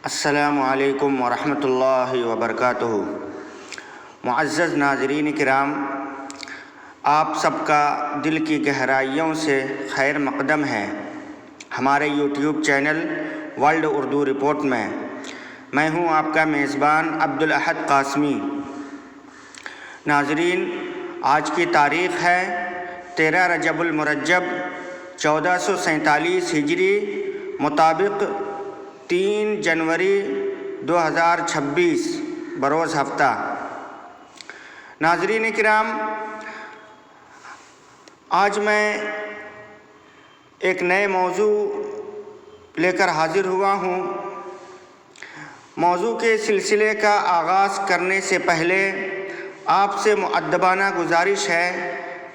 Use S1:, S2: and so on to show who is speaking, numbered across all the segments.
S1: السلام علیکم ورحمۃ اللہ وبرکاتہ۔ معزز ناظرین کرام، آپ سب کا دل کی گہرائیوں سے خیر مقدم ہے ہمارے YouTube channel world Urdu report میں۔ میں ہوں آپ کا میزبان عبدالاحد قاسمی۔ ناظرین، آج کی تاریخ ہے 13 رجب المرجب 1447 ہجری مطابق 3 جنوری 2026 بروز ہفتہ۔ ناظرین کرام، آج میں ایک نئے موضوع لے کر حاضر ہوا ہوں۔ موضوع کے سلسلے کا آغاز کرنے سے پہلے آپ سے مؤدبانہ گزارش ہے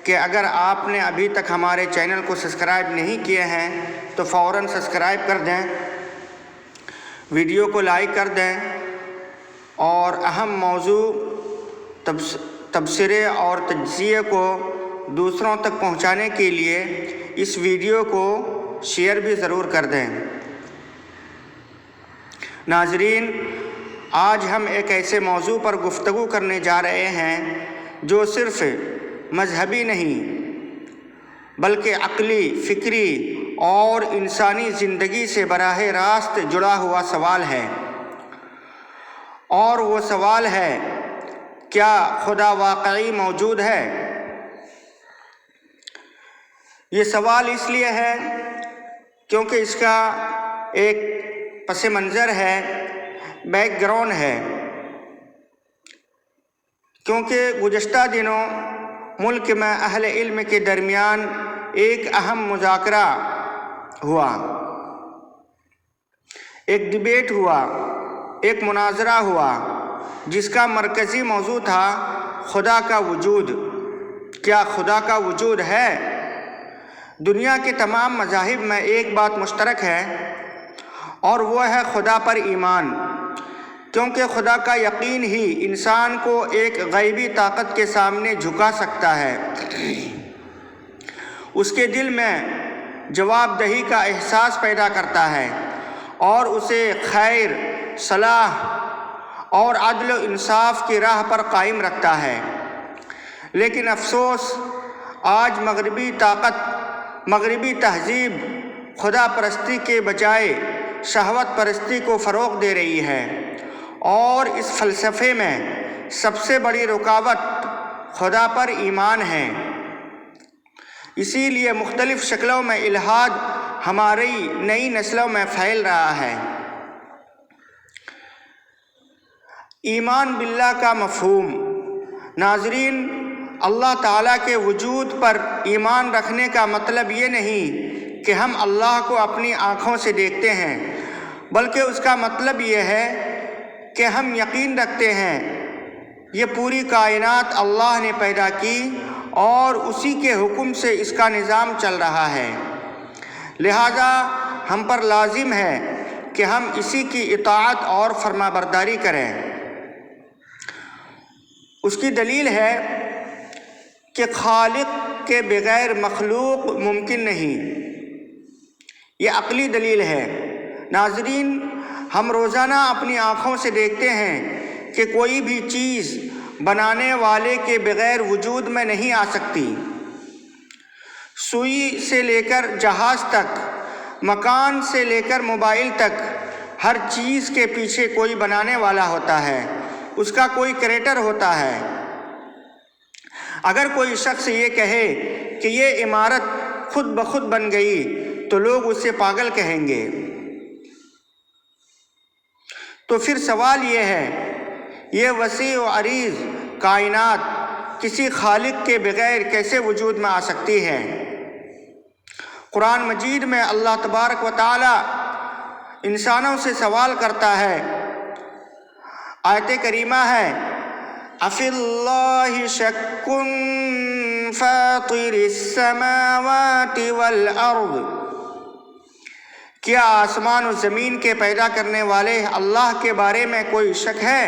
S1: کہ اگر آپ نے ابھی تک ہمارے چینل کو سبسکرائب نہیں کیے ہیں تو فوراً سبسکرائب کر دیں، ویڈیو کو لائک کر دیں اور اہم موضوع تبصرے اور تجزیے کو دوسروں تک پہنچانے کے لیے اس ویڈیو کو شیئر بھی ضرور کر دیں۔ ناظرین، آج ہم ایک ایسے موضوع پر گفتگو کرنے جا رہے ہیں جو صرف مذہبی نہیں بلکہ عقلی، فکری اور انسانی زندگی سے براہ راست جڑا ہوا سوال ہے، اور وہ سوال ہے، کیا خدا واقعی موجود ہے؟ یہ سوال اس لیے ہے کیونکہ اس کا ایک پس منظر ہے، بیک گراؤنڈ ہے، کیونکہ گزشتہ دنوں ملک میں اہل علم کے درمیان ایک اہم مذاکرہ ہوا، ایک ڈیبیٹ ہوا، ایک مناظرہ ہوا، جس کا مرکزی موضوع تھا خدا کا وجود۔ کیا خدا کا وجود ہے؟ دنیا کے تمام مذاہب میں ایک بات مشترک ہے اور وہ ہے خدا پر ایمان، کیونکہ خدا کا یقین ہی انسان کو ایک غیبی طاقت کے سامنے جھکا سکتا ہے، اس کے دل میں جواب دہی کا احساس پیدا کرتا ہے اور اسے خیر، صلاح اور عدل و انصاف کی راہ پر قائم رکھتا ہے۔ لیکن افسوس، آج مغربی تہذیب خدا پرستی کے بجائے شہوت پرستی کو فروغ دے رہی ہے، اور اس فلسفے میں سب سے بڑی رکاوٹ خدا پر ایمان ہے۔ اسی لیے مختلف شکلوں میں الحاد ہماری نئی نسلوں میں پھیل رہا ہے۔ ایمان باللہ کا مفہوم۔ ناظرین، اللہ تعالیٰ کے وجود پر ایمان رکھنے کا مطلب یہ نہیں کہ ہم اللہ کو اپنی آنکھوں سے دیکھتے ہیں، بلکہ اس کا مطلب یہ ہے کہ ہم یقین رکھتے ہیں یہ پوری کائنات اللہ نے پیدا کی اور اسی کے حکم سے اس کا نظام چل رہا ہے، لہذا ہم پر لازم ہے کہ ہم اسی کی اطاعت اور فرما برداری کریں۔ اس کی دلیل ہے کہ خالق کے بغیر مخلوق ممکن نہیں، یہ عقلی دلیل ہے۔ ناظرین، ہم روزانہ اپنی آنکھوں سے دیکھتے ہیں کہ کوئی بھی چیز بنانے والے کے بغیر وجود میں نہیں آ سکتی۔ سوئی سے لے کر جہاز تک، مکان سے لے کر موبائل تک، ہر چیز کے پیچھے کوئی بنانے والا ہوتا ہے، اس کا کوئی کریٹر ہوتا ہے۔ اگر کوئی شخص یہ کہے کہ یہ عمارت خود بخود بن گئی تو لوگ اسے پاگل کہیں گے۔ تو پھر سوال یہ ہے، یہ وسیع و عریض کائنات کسی خالق کے بغیر کیسے وجود میں آ سکتی ہے؟ قرآن مجید میں اللہ تبارک و تعالی انسانوں سے سوال کرتا ہے۔ آیت کریمہ ہے، أَفِي اللَّهِ شَكٌّ فَاطِرِ السَّمَاوَاتِ وَالْأَرْضِ، کیا آسمان و زمین کے پیدا کرنے والے اللہ کے بارے میں کوئی شک ہے؟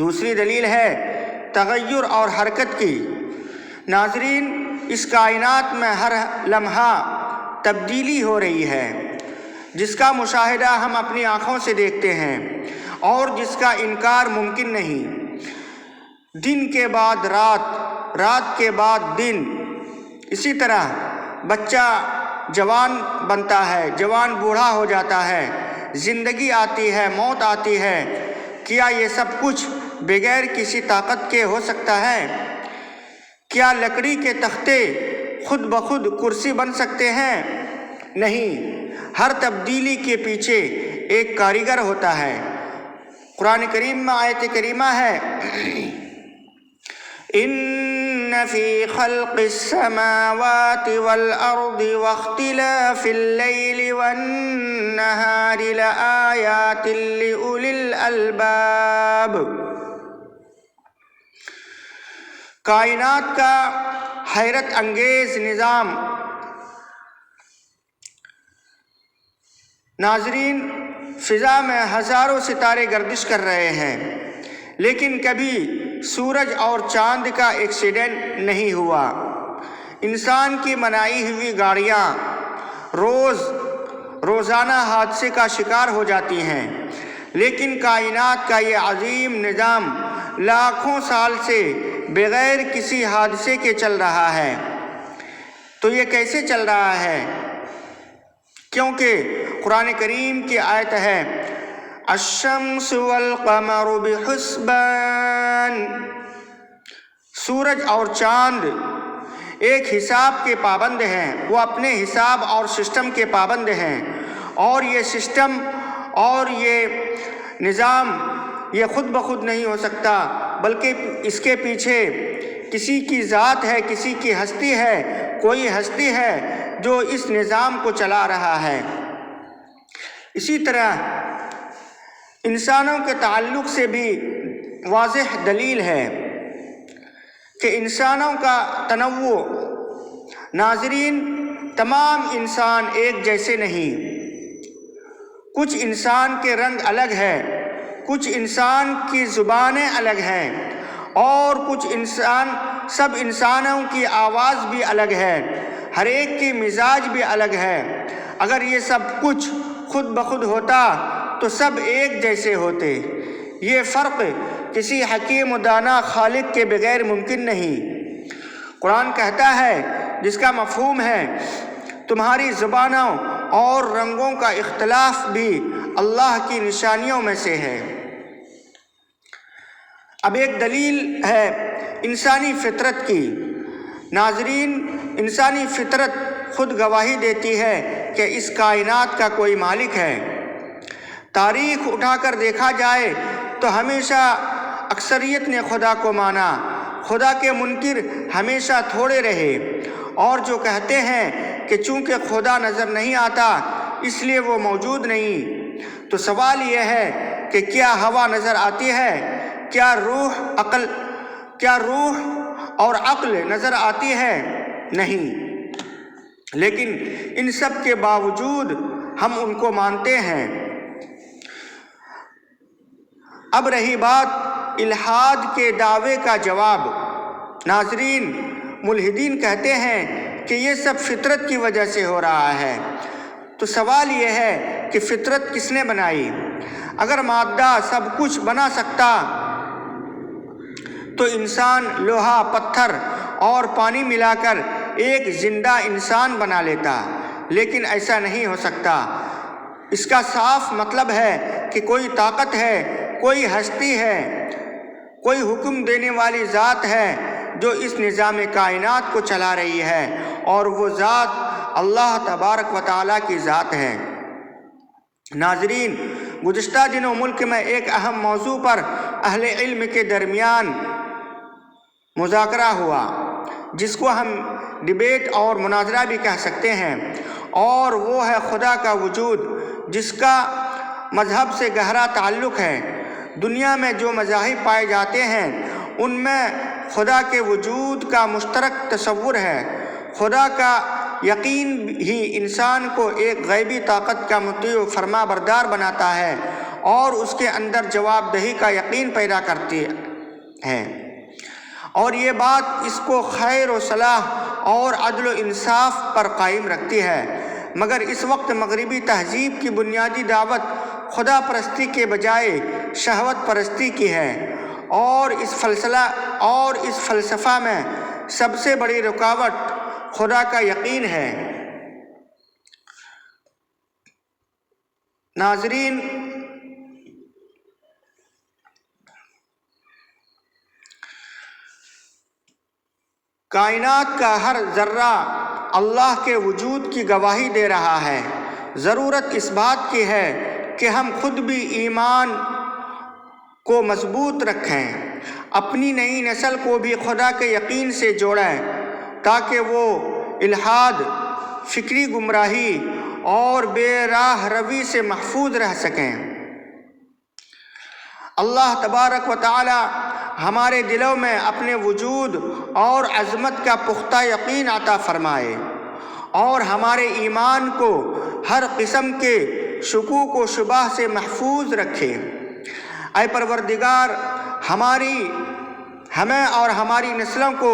S1: دوسری دلیل ہے تغیر اور حرکت کی۔ ناظرین، اس کائنات میں ہر لمحہ تبدیلی ہو رہی ہے۔ جس کا مشاہدہ ہم اپنی آنکھوں سے دیکھتے ہیں اور جس کا انکار ممکن نہیں، دن کے بعد رات، رات کے بعد دن، اسی طرح بچہ جوان بنتا ہے، جوان بوڑھا ہو جاتا ہے، زندگی آتی ہے، موت آتی ہے۔ کیا یہ سب کچھ بغیر کسی طاقت کے ہو سکتا ہے؟ کیا لکڑی کے تختے خود بخود کرسی بن سکتے ہیں؟ نہیں، ہر تبدیلی کے پیچھے ایک کاریگر ہوتا ہے۔ قرآن کریم میں آیت کریمہ ہے، ان فی خلق السماوات والارض واختلاف اللیل والنہار لآیات لأولی الالباب۔ کائنات کا حیرت انگیز نظام۔ ناظرین، فضا میں ہزاروں ستارے گردش کر رہے ہیں، لیکن کبھی سورج اور چاند کا ایکسیڈنٹ نہیں ہوا۔ انسان کی بنائی ہوئی گاڑیاں روزانہ حادثے کا شکار ہو جاتی ہیں، لیکن کائنات کا یہ عظیم نظام لاکھوں سال سے بغیر کسی حادثے کے چل رہا ہے۔ تو یہ کیسے چل رہا ہے؟ کیونکہ قرآن کریم کی آیت ہے، الشمس والقمر بحسبان۔ سورج اور چاند ایک حساب کے پابند ہیں، وہ اپنے حساب اور سسٹم کے پابند ہیں، اور یہ سسٹم اور یہ نظام یہ خود بخود نہیں ہو سکتا، بلکہ اس کے پیچھے کسی کی ذات ہے، کسی کی ہستی ہے، کوئی ہستی ہے جو اس نظام کو چلا رہا ہے۔ اسی طرح انسانوں کے تعلق سے بھی واضح دلیل ہے کہ انسانوں کا تنوع۔ ناظرین، تمام انسان ایک جیسے نہیں، کچھ انسان کے رنگ الگ ہے، کچھ انسان کی زبانیں الگ ہیں، اور سب انسانوں کی آواز بھی الگ ہے، ہر ایک کی مزاج بھی الگ ہے۔ اگر یہ سب کچھ خود بخود ہوتا تو سب ایک جیسے ہوتے۔ یہ فرق کسی حکیم و دانا خالق کے بغیر ممکن نہیں۔ قرآن کہتا ہے، جس کا مفہوم ہے تمہاری زبانوں اور رنگوں کا اختلاف بھی اللہ کی نشانیوں میں سے ہے۔ اب ایک دلیل ہے انسانی فطرت کی۔ ناظرین، انسانی فطرت خود گواہی دیتی ہے کہ اس کائنات کا کوئی مالک ہے۔ تاریخ اٹھا کر دیکھا جائے تو ہمیشہ اکثریت نے خدا کو مانا، خدا کے منکر ہمیشہ تھوڑے رہے، اور جو کہتے ہیں کہ چونکہ خدا نظر نہیں آتا اس لیے وہ موجود نہیں۔ تو سوال یہ ہے کہ کیا ہوا نظر آتی ہے؟ کیا روح اور عقل نظر آتی ہے؟ نہیں، لیکن ان سب کے باوجود ہم ان کو مانتے ہیں۔ اب رہی بات الحاد کے دعوے کا جواب۔ ناظرین، ملحدین کہتے ہیں کہ یہ سب فطرت کی وجہ سے ہو رہا ہے۔ تو سوال یہ ہے کہ فطرت کس نے بنائی؟ اگر مادہ سب کچھ بنا سکتا تو انسان لوہا، پتھر اور پانی ملا کر ایک زندہ انسان بنا لیتا، لیکن ایسا نہیں ہو سکتا۔ اس کا صاف مطلب ہے کہ کوئی طاقت ہے، کوئی ہستی ہے، کوئی حکم دینے والی ذات ہے جو اس نظام کائنات کو چلا رہی ہے، اور وہ ذات اللہ تبارک و تعالیٰ کی ذات ہے۔ ناظرین، گزشتہ دنوں ملک میں ایک اہم موضوع پر اہل علم کے درمیان مذاکرہ ہوا، جس کو ہم ڈیبیٹ اور مناظرہ بھی کہہ سکتے ہیں، اور وہ ہے خدا کا وجود، جس کا مذہب سے گہرا تعلق ہے۔ دنیا میں جو مذاہب پائے جاتے ہیں ان میں خدا کے وجود کا مشترک تصور ہے۔ خدا کا یقین ہی انسان کو ایک غیبی طاقت کا مطیع و فرما بردار بناتا ہے، اور اس کے اندر جواب دہی کا یقین پیدا کرتی ہے، اور یہ بات اس کو خیر و صلاح اور عدل و انصاف پر قائم رکھتی ہے۔ مگر اس وقت مغربی تہذیب کی بنیادی دعوت خدا پرستی کے بجائے شہوت پرستی کی ہے، اور اس فلسفہ میں سب سے بڑی رکاوٹ خدا کا یقین ہے۔ ناظرین، کائنات کا ہر ذرہ اللہ کے وجود کی گواہی دے رہا ہے۔ ضرورت اس بات کی ہے کہ ہم خود بھی ایمان کو مضبوط رکھیں، اپنی نئی نسل کو بھی خدا کے یقین سے جوڑیں تاکہ وہ الحاد، فکری گمراہی اور بے راہ روی سے محفوظ رہ سکیں۔ اللہ تبارک و تعالی ہمارے دلوں میں اپنے وجود اور عظمت کا پختہ یقین عطا فرمائے اور ہمارے ایمان کو ہر قسم کے شکوک و شبہ سے محفوظ رکھے۔ اے پروردگار، ہمیں اور ہماری نسلوں کو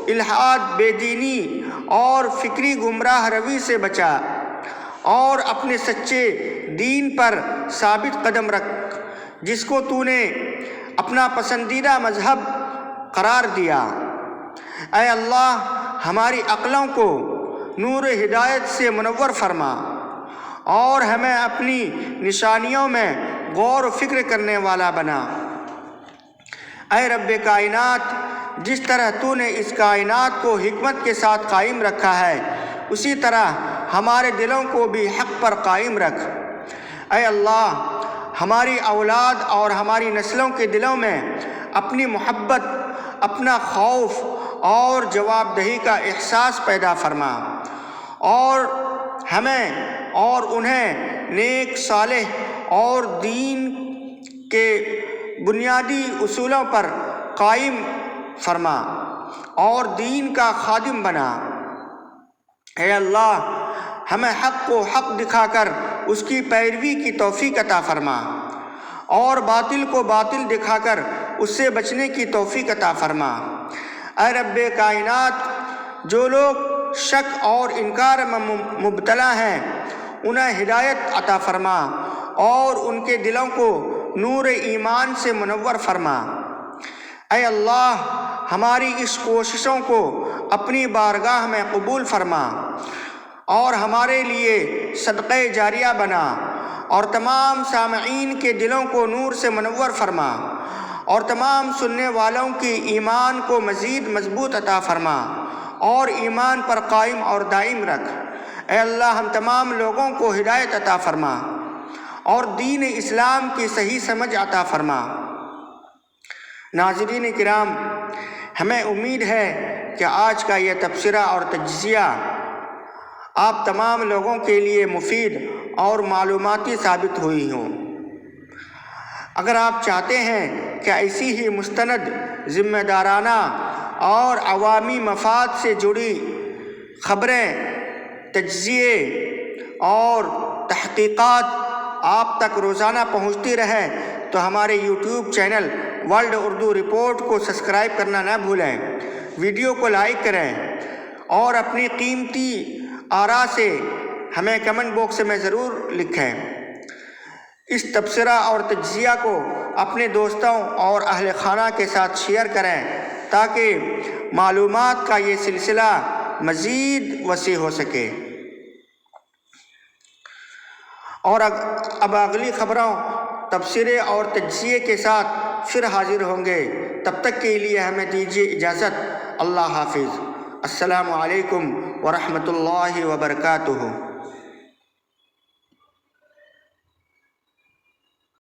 S1: الحاد، بے دینی اور فکری گمراہ روی سے بچا اور اپنے سچے دین پر ثابت قدم رکھ جس کو تو نے اپنا پسندیدہ مذہب قرار دیا۔ اے اللہ، ہماری عقلوں کو نور ہدایت سے منور فرما اور ہمیں اپنی نشانیوں میں غور و فکر کرنے والا بنا۔ اے رب کائنات، جس طرح تو نے اس کائنات کو حکمت کے ساتھ قائم رکھا ہے، اسی طرح ہمارے دلوں کو بھی حق پر قائم رکھ۔ اے اللہ، ہماری اولاد اور ہماری نسلوں کے دلوں میں اپنی محبت، اپنا خوف اور جواب دہی کا احساس پیدا فرما اور ہمیں اور انہیں نیک، صالح اور دین کے بنیادی اصولوں پر قائم فرما اور دین کا خادم بنا۔ اے اللہ، ہمیں حق کو حق دکھا کر اس کی پیروی کی توفیق عطا فرما اور باطل کو باطل دکھا کر اس سے بچنے کی توفیق عطا فرما۔ اے رب کائنات، جو لوگ شک اور انکار میں مبتلا ہیں انہیں ہدایت عطا فرما اور ان کے دلوں کو نور ایمان سے منور فرما۔ اے اللہ، ہماری اس کوششوں کو اپنی بارگاہ میں قبول فرما اور ہمارے لیے صدقہ جاریہ بنا اور تمام سامعین کے دلوں کو نور سے منور فرما اور تمام سننے والوں کی ایمان کو مزید مضبوط عطا فرما اور ایمان پر قائم اور دائم رکھ۔ اے اللہ، ہم تمام لوگوں کو ہدایت عطا فرما اور دین اسلام کی صحیح سمجھ عطا فرما۔ ناظرین کرام، ہمیں امید ہے کہ آج کا یہ تبصرہ اور تجزیہ آپ تمام لوگوں کے لیے مفید اور معلوماتی ثابت ہوئی ہوں۔ اگر آپ چاہتے ہیں کہ ایسی ہی مستند، ذمہ دارانہ اور عوامی مفاد سے جڑی خبریں، تجزیے اور تحقیقات آپ تک روزانہ پہنچتی رہیں تو ہمارے YouTube channel world Urdu report کو سبسکرائب کرنا نہ بھولیں، ویڈیو کو لائک کریں اور اپنی قیمتی آراء سے ہمیں کمنٹ باکس میں ضرور لکھیں۔ اس تبصرہ اور تجزیہ کو اپنے دوستوں اور اہل خانہ کے ساتھ شیئر کریں تاکہ معلومات کا یہ سلسلہ مزید وسیع ہو سکے۔ اور اب اگلی خبروں، تبصرے اور تجزیے کے ساتھ پھر حاضر ہوں گے۔ تب تک کے لیے ہمیں دیجیے اجازت۔ اللہ حافظ۔ السلام علیکم ورحمۃ اللہ وبرکاتہ۔